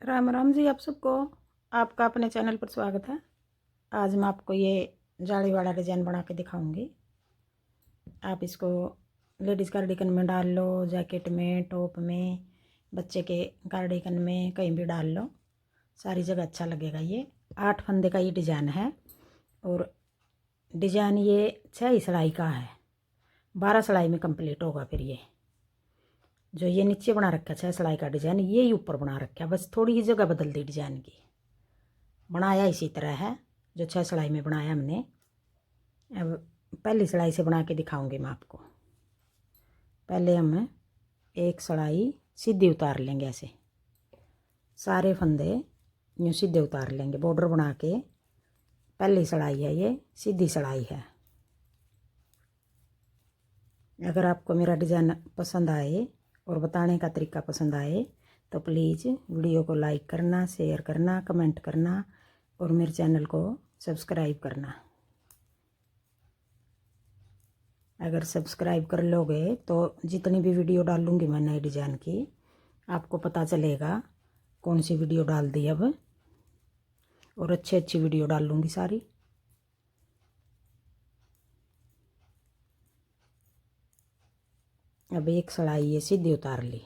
राम राम जी आप सबको। आपका अपने चैनल पर स्वागत है। आज मैं आपको ये जाली वाला डिज़ाइन बना के दिखाऊंगी। आप इसको लेडीज़ कार्डिगन में डाल लो, जैकेट में, टॉप में, बच्चे के कार्डिगन में, कहीं भी डाल लो, सारी जगह अच्छा लगेगा। ये 8 फंदे का ये डिज़ाइन है और डिज़ाइन ये 6 ही सिलाई का है। 12 सिलाई में कंप्लीट होगा। फिर ये जो ये नीचे बना रखा 6 सिलाई का डिज़ाइन, ये ही ऊपर बना रखा, बस थोड़ी ही जगह बदल दी डिज़ाइन की। बनाया इसी तरह है जो 6 सिलाई में बनाया हमने। अब पहली सिलाई से बना के दिखाऊंगी मैं आपको। पहले हम एक सिलाई सीधी उतार लेंगे, ऐसे सारे फंदे यूँ सीधे उतार लेंगे। बॉर्डर बना के पहली सिलाई है, ये सीधी सिलाई है। अगर आपको मेरा डिज़ाइन पसंद आए और बताने का तरीका पसंद आए तो प्लीज़ वीडियो को लाइक करना, शेयर करना, कमेंट करना और मेरे चैनल को सब्सक्राइब करना। अगर सब्सक्राइब कर लोगे तो जितनी भी वीडियो डालूँगी मैं नए डिज़ाइन की, आपको पता चलेगा कौन सी वीडियो डाल दी अब, और अच्छी अच्छी वीडियो डालूँगी सारी। अब एक सिलाई ये सीधी उतार ली।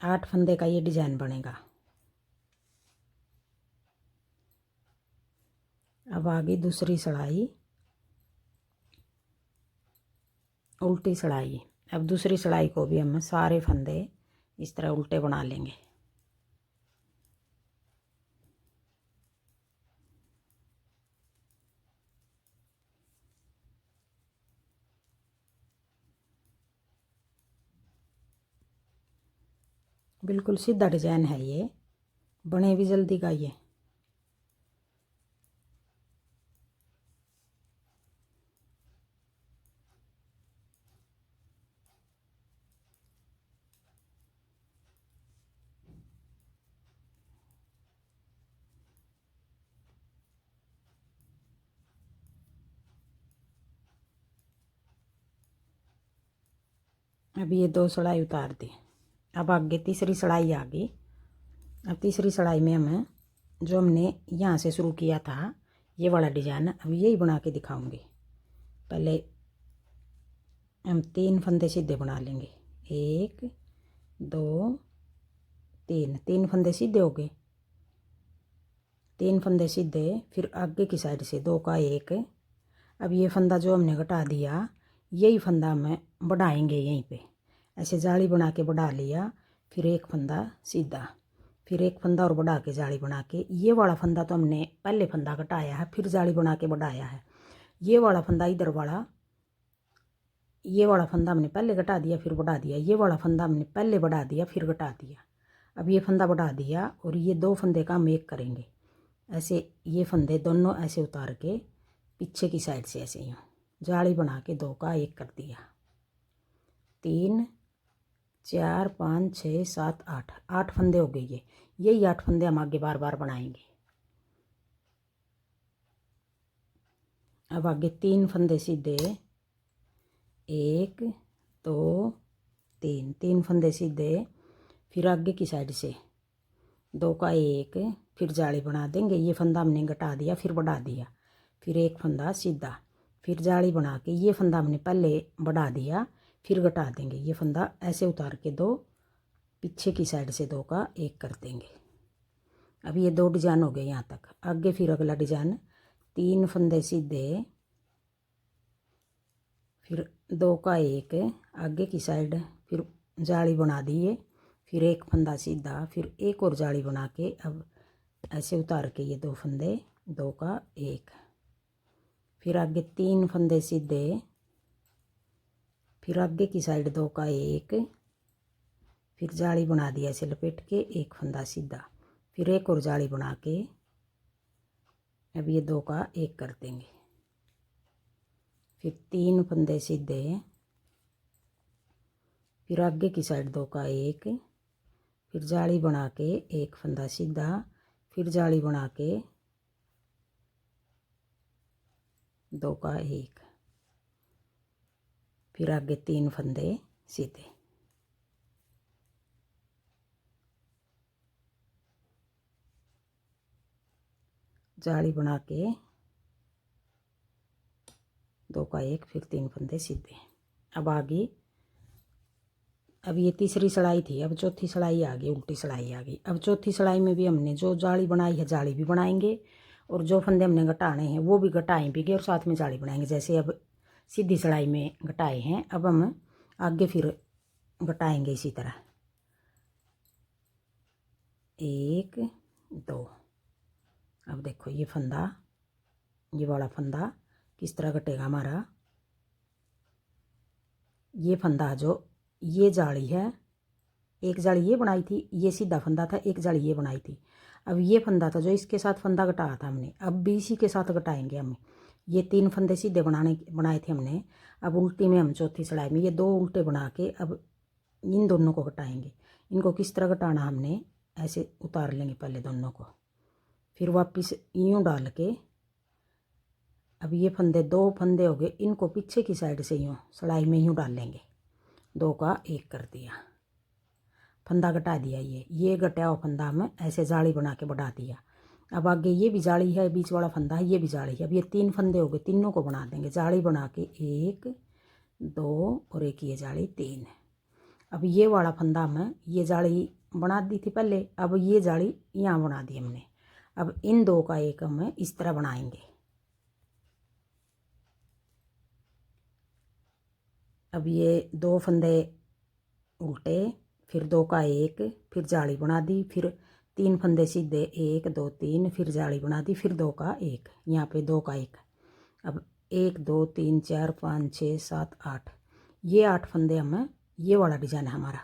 8 फंदे का ये डिज़ाइन बनेगा। अब आगे दूसरी सिलाई, उल्टी सिलाई। अब दूसरी सिलाई को भी हम सारे फंदे इस तरह उल्टे बना लेंगे। बिल्कुल सीधा डिज़ाइन है ये, बने भी जल्दी का ये। अभी ये 2 सिलाई उतार दी। अब आगे तीसरी सिलाई आ गई। अब तीसरी सिलाई में हम जो हमने यहाँ से शुरू किया था ये वाला डिज़ाइन, अब यही बना के दिखाऊंगी। पहले हम 3 फंदे सीधे बना लेंगे। 1 2 3, 3 फंदे सीधे हो गए। 3 फंदे सीधे, फिर आगे की साइड से 2 का 1। अब ये फंदा जो हमने घटा दिया, यही फंदा हम बढ़ाएंगे यहीं पे। ऐसे जाली बना के बढ़ा लिया, फिर एक फंदा सीधा, फिर एक फंदा और बढ़ा के जाली बना के। ये वाला फंदा तो हमने पहले फंदा घटाया है, फिर जाली बना के बढ़ाया है। ये वाला फंदा इधर वाला, ये वाला फंदा हमने पहले घटा दिया फिर बढ़ा दिया। ये वाला फंदा हमने पहले बढ़ा दिया फिर घटा दिया। अब ये फंदा बढ़ा दिया और ये 2 फंदे का हम एक करेंगे। ऐसे ये फंदे दोनों ऐसे उतार के पीछे की साइड से ऐसे यूँ जाली बना के 2 का 1 कर दिया। 3 4 5 6 7 8, 8 फंदे हो गए। ये यही 8 फंदे हम आगे बार बार बनाएंगे। अब आगे 3 फंदे सीधे, 1 2 3, 3 फंदे सीधे, फिर आगे की साइड से 2 का 1, फिर जाली बना देंगे। ये फंदा हमने घटा दिया फिर बढ़ा दिया, फिर एक फंदा सीधा, फिर जाली बना के ये फंदा हमने पहले बढ़ा दिया फिर घटा देंगे। ये फंदा ऐसे उतार के 2 पीछे की साइड से 2 का 1 कर देंगे। अब ये 2 डिजाइन हो गए यहाँ तक। आगे फिर अगला डिजाइन, 3 फंदे सीधे, फिर 2 का 1 आगे की साइड, फिर जाली बना दिए, फिर एक फंदा सीधा, फिर एक और जाली बना के अब ऐसे उतार के ये 2 फंदे, 2 का 1, फिर आगे 3 फंदे सीधे, फिर आगे की साइड 2 का 1, फिर जाली बना दिया ऐसे लपेट के, एक फंदा सीधा, फिर एक और जाली बना के अब ये 2 का 1 कर देंगे। फिर 3 फंदे सीधे, फिर आगे की साइड 2 का 1, फिर जाली बना के एक फंदा सीधा, फिर जाली बना के 2 का 1, फिर आगे 3 फंदे सीधे। जाली बना के 2 का 1, फिर 3 फंदे सीधे। अब आगे, अब ये तीसरी सिलाई थी, अब चौथी सिलाई आ गई, उल्टी सिलाई आ गई। अब चौथी सिलाई में भी हमने जो जाली बनाई है जाली भी बनाएंगे, और जो फंदे हमने घटाने हैं वो भी घटाएं भी और साथ में जाली बनाएंगे। जैसे अब सीधी सिलाई में घटाए हैं, अब हम आगे फिर घटाएंगे इसी तरह 1 2। अब देखो ये फंदा, ये वाला फंदा किस तरह घटेगा हमारा। ये फंदा जो, ये जाली है, एक जाली ये बनाई थी, ये सीधा फंदा था, एक जाली ये बनाई थी। अब ये फंदा था जो इसके साथ फंदा घटाया था हमने, अब भी इसी के साथ घटाएंगे हम। ये 3 फंदे सीधे बनाए थे हमने। अब उल्टी में हम चौथी सिलाई में ये 2 उल्टे बना के अब इन दोनों को घटाएंगे। इनको किस तरह घटाना, हमने ऐसे उतार लेंगे पहले दोनों को, फिर वापस यूँ डाल के, अब ये फंदे 2 फंदे हो गए, इनको पीछे की साइड से यूँ सिलाई में यूँ डाल लेंगे। 2 का 1 कर दिया, फंदा घटा दिया। ये घटाया हुआ फंदा हम ऐसे जाली बना के बढ़ा दिया। अब आगे ये भी जाली है, बीच वाला फंदा है, ये भी जाली है। अब ये 3 फंदे हो गए, तीनों को बना देंगे जाली बना के 1 2 और एक ये जाली 3। अब ये वाला फंदा हम ये जाली बना दी थी पहले, अब ये जाली यहाँ बना दी हमने। अब इन 2 का 1 हम इस तरह बनाएंगे। अब ये 2 फंदे उल्टे, फिर 2 का 1, फिर जाली बना दी, फिर 3 फंदे सीधे 1 2 3, फिर जाली बना दी, फिर 2 का 1, यहाँ पे 2 का 1। अब 1 2 3 4 5 6 7 8, ये 8 फंदे हम, ये वाला डिजाइन है हमारा।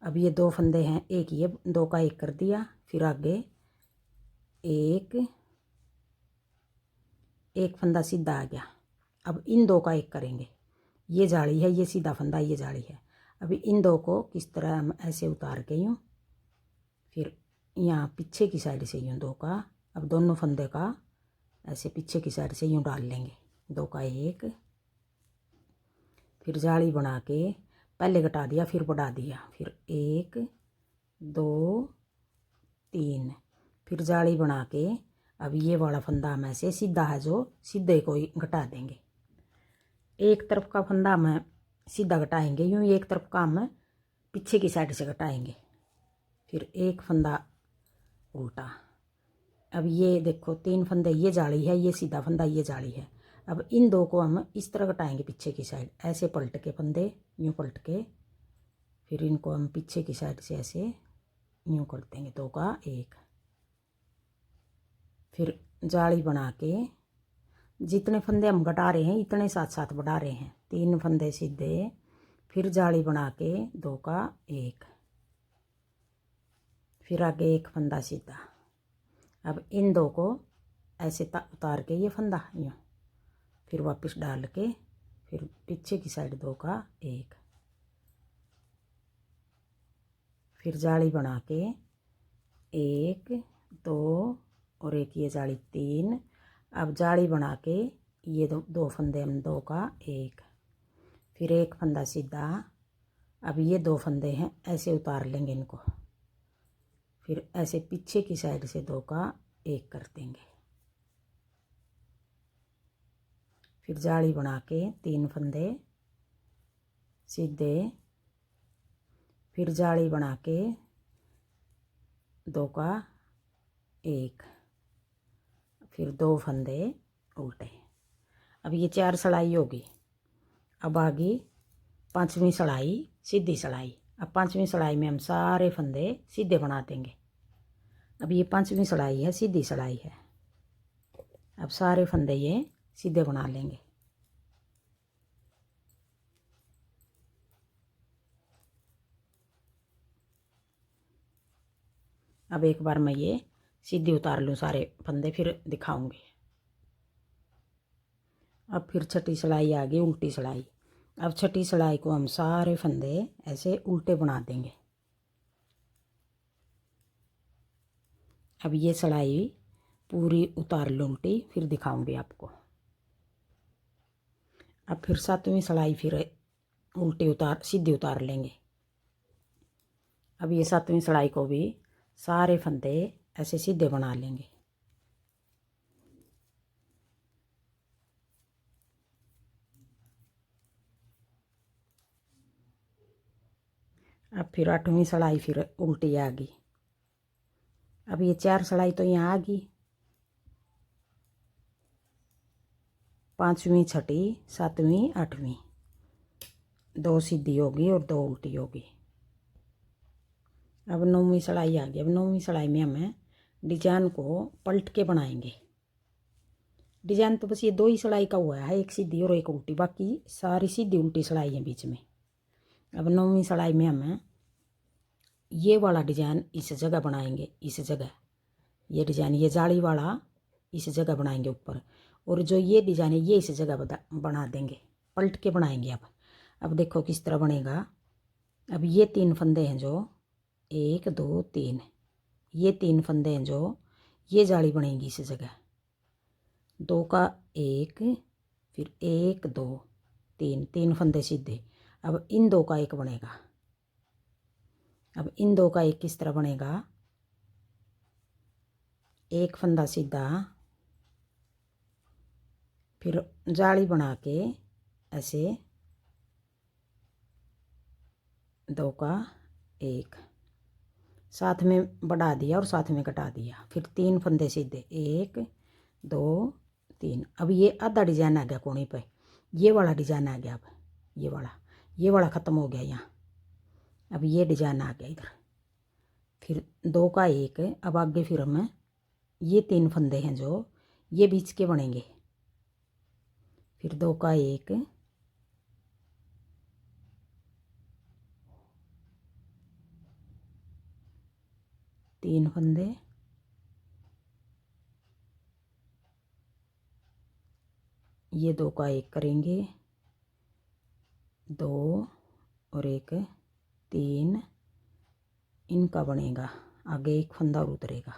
अब ये 2 फंदे हैं, एक ये 2 का 1 कर दिया, फिर आगे एक फंदा सीधा आ गया। अब इन 2 का 1 करेंगे, ये जाली है, ये सीधा फंदा, ये जाली है। अभी इन 2 को किस तरह हम ऐसे उतार के यूँ, फिर यहाँ पीछे की साइड से यूँ 2 का, अब दोनों फंदे का ऐसे पीछे की साइड से यूँ डाल लेंगे। 2 का 1, फिर जाली बना के पहले घटा दिया, फिर बढ़ा दिया, फिर 1 2 3, फिर जाली बना के अब ये वाला फंदा हम ऐसे सीधा है जो सीधे को ही घटा देंगे। एक तरफ का फंदा हम सीधा घटाएंगे, यूँ एक तरफ का हम पीछे की साइड से घटाएंगे, फिर एक फंदा उल्टा। अब ये देखो 3 फंदे, ये जाली है, ये सीधा फंदा, ये जाली है। अब इन 2 को हम इस तरह घटाएंगे पीछे की साइड, ऐसे पलट के फंदे यूँ पलट के, फिर इनको हम पीछे की साइड से ऐसे यूँ कर देंगे। 2 का 1, फिर जाली बना के जितने फंदे हम घटा रहे हैं इतने साथ साथ बढ़ा रहे हैं। 3 फंदे सीधे, फिर जाली बना के 2 का 1, फिर आगे एक फंदा सीधा। अब इन 2 को ऐसे उतार के ये फंदा यूँ, फिर वापस डाल के, फिर पीछे की साइड 2 का 1, फिर जाली बना के 1 2 और एक ये जाली 3। अब जाली बना के ये 2 फंदे हम 2 का 1, फिर एक फंदा सीधा। अब ये 2 फंदे हैं, ऐसे उतार लेंगे इनको, फिर ऐसे पीछे की साइड से 2 का 1 कर देंगे, फिर जाली बना के 3 फंदे सीधे, फिर जाली बना के 2 का 1, फिर 2 फंदे उल्टे। अब ये 4 सिलाई होगी। अब आगे 5वीं सिलाई सीधी सिलाई। अब 5वीं सिलाई में हम सारे फंदे सीधे बना देंगे। अब ये 5वीं सिलाई है, सीधी सिलाई है। अब सारे फंदे ये सीधे बना लेंगे। अब एक बार मैं ये सीधी उतार लूँ सारे फंदे, फिर दिखाऊंगी। अब फिर छठी सिलाई आ गई, उल्टी सिलाई। अब छठी सिलाई को हम सारे फंदे ऐसे उल्टे बना देंगे। अब ये सिलाई पूरी उतार लूँ उल्टी, फिर दिखाऊंगी आपको। अब फिर 7वीं सिलाई फिर उल्टी सीधी उतार लेंगे। अब ये 7वीं सिलाई को भी सारे फंदे ऐसे सीधे बना लेंगे। अब फिर 8वीं सिलाई फिर उल्टी आ गई। अब ये 4 सिलाई तो यहाँ आ गई, 5वीं, 6वीं, 7वीं, 8वीं, 2 सीधी होगी और 2 उल्टी होगी। अब 9वीं सिलाई आ गई। अब 9वीं सिलाई में हमें डिजाइन को पलट के बनाएंगे। डिजाइन तो बस ये 2 ही सिलाई का हुआ है, एक सीधी और एक उल्टी, बाकी सारी सीधी उल्टी सिलाई है बीच में। अब 9वीं सिलाई में हमें ये वाला डिजाइन इस जगह बनाएंगे, इस जगह ये डिजाइन, ये जाली वाला इस जगह बनाएंगे ऊपर, और जो ये डिजाइन है ये इस जगह बना देंगे, पलट के बनाएंगे। अब देखो किस तरह बनेगा। अब ये 3 फंदे हैं जो 1 2 3, ये 3 फंदे हैं जो ये जाली बनेगी इस जगह, 2 का 1, फिर 1 2 3, 3 फंदे सीधे। अब इन 2 का 1 बनेगा। अब इन 2 का 1 किस तरह बनेगा, एक फंदा सीधा, फिर जाली बना के ऐसे 2 का 1 साथ में बढ़ा दिया और साथ में घटा दिया, फिर 3 फंदे सीधे, 1 2 3। अब ये आधा डिजाइन आ गया कोने पे, ये वाला डिजाइन आ गया। अब ये वाला ख़त्म हो गया यहाँ। अब ये डिजाइन आ गया इधर, फिर 2 का 1। अब आगे फिर हमें ये 3 फंदे हैं जो ये बीच के बनेंगे, फिर 2 का 1, तीन फंदे, ये 2 का 1 करेंगे, 2 और 1 3, इनका बनेगा आगे एक फंदा और उतरेगा।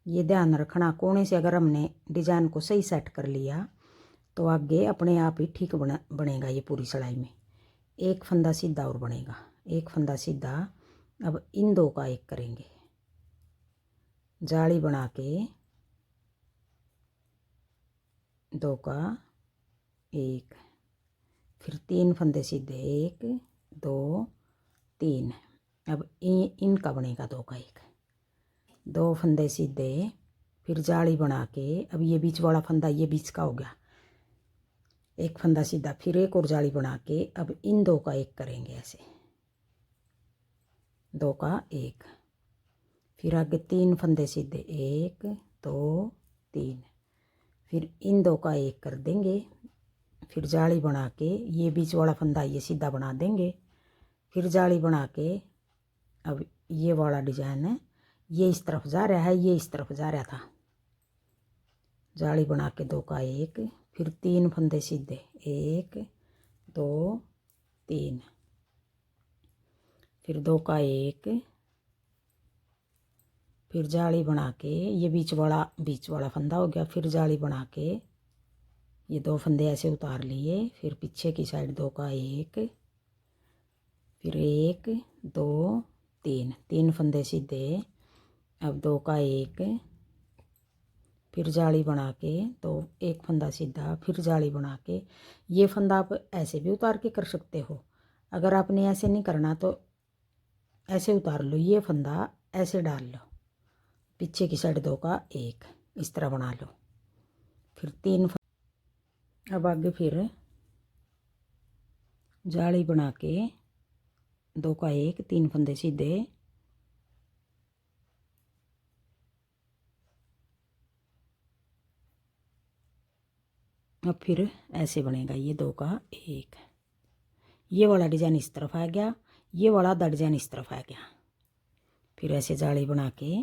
ये ध्यान रखना, कोने से अगर हमने डिजाइन को सही सेट कर लिया तो आगे अपने आप ही ठीक बनेगा ये पूरी सिलाई में। एक फंदा सीधा और बनेगा, एक फंदा सीधा। अब इन 2 का 1 करेंगे, जाली बना के 2 का 1, फिर 3 फंदे सीधे, 1 2 3। अब इनका बनेगा 2 का 1, 2 फंदे सीधे, फिर जाली बना के, अब ये बीच वाला फंदा ये बीच का हो गया, एक फंदा सीधा, फिर एक और जाली बना के अब इन 2 का 1 करेंगे ऐसे, 2 का 1, फिर आगे 3 फंदे सीधे, 1 2 3, फिर इन 2 का 1 कर देंगे, फिर जाली बना के ये बीच वाला फंदा ये सीधा बना देंगे, फिर जाली बना के अब ये वाला डिजाइन है ये इस तरफ जा रहा है, ये इस तरफ जा रहा था, जाली बना के 2 का 1, फिर 3 फंदे सीधे, 1 2 3, फिर 2 का 1, फिर जाली बना के ये बीच वाला फंदा हो गया, फिर जाली बना के ये 2 फंदे ऐसे उतार लिए, फिर पीछे की साइड 2 का 1, फिर 1 2 3, 3 फंदे सीधे, अब 2 का 1, फिर जाली बना के तो एक फंदा सीधा, फिर जाली बना के ये फंदा आप ऐसे भी उतार के कर सकते हो। अगर आपने ऐसे नहीं करना तो ऐसे उतार लो, ये फंदा ऐसे डाल लो, पीछे की साइड 2 का 1 इस तरह बना लो, फिर 3 अब आगे फिर जाली बना के 2 का 1, 3 फंदे सीधे, अब फिर ऐसे बनेगा ये 2 का 1, ये वाला डिजाइन इस तरफ आ गया, ये वाला आधा डिजाइन इस तरफ आ गया, फिर ऐसे जाली बना के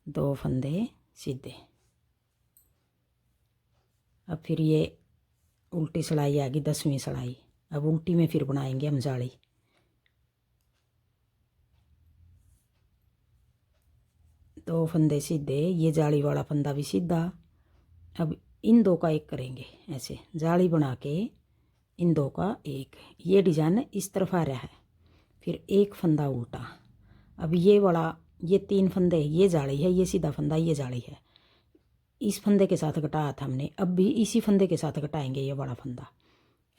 2 फंदे सीधे। अब फिर ये उल्टी सिलाई आ गई 10वीं सिलाई। अब उल्टी में फिर बनाएंगे हम जाली, दो फंदे सीधे, ये जाली वाला फंदा भी सीधा। अब इन 2 का 1 करेंगे ऐसे, जाली बना के इन 2 का 1, ये डिजाइन इस तरफ आ रहा है, फिर एक फंदा उल्टा, अब ये वाला, ये 3 फंदे, ये जाली है, ये सीधा फंदा, ये जाली है। इस फंदे के साथ घटाया था हमने, अब भी इसी फंदे के साथ घटाएंगे ये बड़ा फंदा।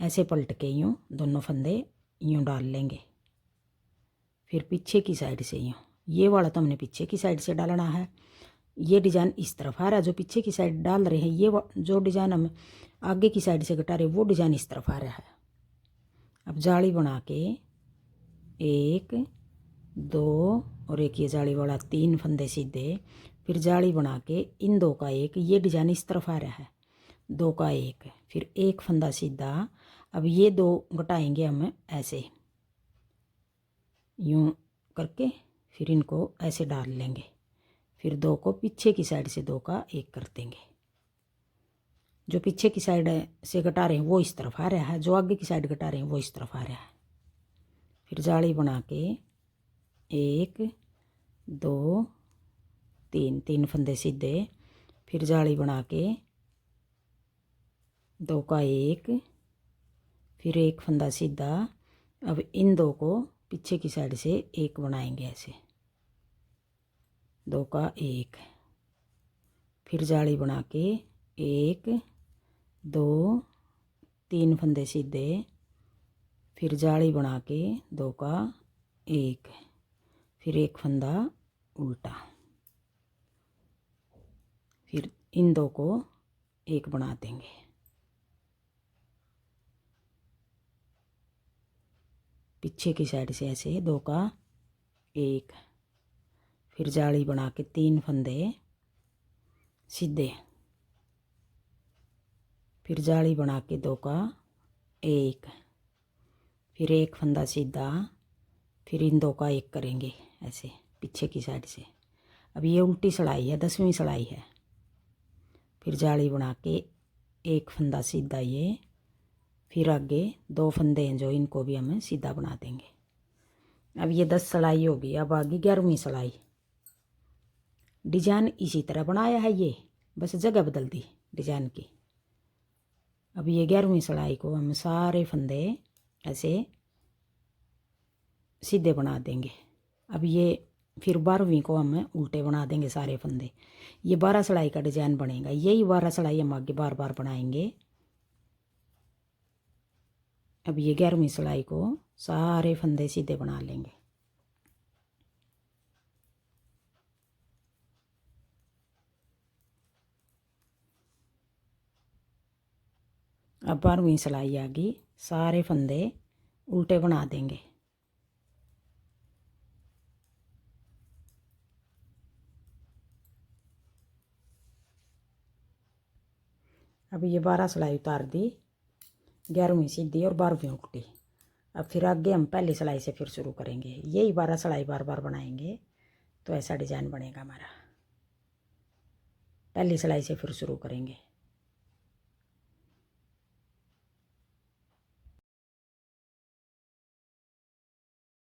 ऐसे पलट के यूँ दोनों फंदे यूँ डाल लेंगे। फिर पीछे की साइड से यूँ, ये वाला तो हमने पीछे की साइड से डालना है। ये डिज़ाइन इस तरफ आ रहा है, जो पीछे की साइड डाल रहे हैं, ये जो डिज़ाइन हम आगे की साइड से घटा रहे हैं वो डिज़ाइन इस तरफ आ रहा है। अब जाली बना के 1 2 और एक ये जाली वाला 3 फंदे सीधे, फिर जाली बना के इन 2 का 1, ये डिज़ाइन इस तरफ आ रहा है, 2 का 1, फिर 1 फंदा सीधा। अब ये 2 घटाएंगे हम ऐसे यूँ करके, फिर इनको ऐसे डाल लेंगे। फिर 2 को पीछे की साइड से 2 का 1 कर देंगे। जो पीछे की साइड से घटा रहे हैं वो इस तरफ आ रहा है, जो आगे की साइड घटा रहे हैं वो इस तरफ आ रहा है। फिर जाली बना के 1 2 3 फंदे सीधे, फिर जाली बना के 2 का 1, फिर 1 फंदा सीधा। अब इन 2 को पीछे की साइड से 1 बनाएंगे ऐसे, 2 का 1, फिर जाली बना के 1 2 3 फंदे सीधे, फिर जाली बना के 2 का 1, फिर 1 फंदा उल्टा, फिर इन 2 को 1 बना देंगे। पीछे की साइड से ऐसे 2 का 1, फिर जाली बना के 3 फंदे सीधे, फिर जाली बना के 2 का 1, फिर 1 फंदा सीधा, फिर इन 2 का 1 करेंगे ऐसे पीछे की साइड से। अब ये उल्टी सिलाई है, 10वीं सिलाई है। फिर जाली बना के 1 फंदा सीधा ये, फिर आगे 2 फंदे हैं जो इनको भी हमें सीधा बना देंगे। अब ये 10 सिलाई होगी। अब आगे 11वीं सिलाई। डिजाइन इसी तरह बनाया है, ये बस जगह बदल दी डिजाइन की। अब ये 11वीं सिलाई को हम सारे फंदे ऐसे सीधे बना देंगे। अब ये फिर 12वीं को हम उल्टे बना देंगे सारे फंदे। ये 12 सिलाई का डिजाइन बनेगा। यही 12 सिलाई हम आगे बार बार बनाएंगे। अब ये 11वीं सिलाई को सारे फंदे सीधे बना लेंगे। अब 12वीं सिलाई आ गई, सारे फंदे उल्टे बना देंगे। अब ये 12 सिलाई उतार दी, 11वीं सीधी और 12वीं उल्टी। अब फिर आगे हम पहली सिलाई से फिर शुरू करेंगे। यही 12 सिलाई बार बार बनाएंगे तो ऐसा डिजाइन बनेगा हमारा। पहली सिलाई से फिर शुरू करेंगे।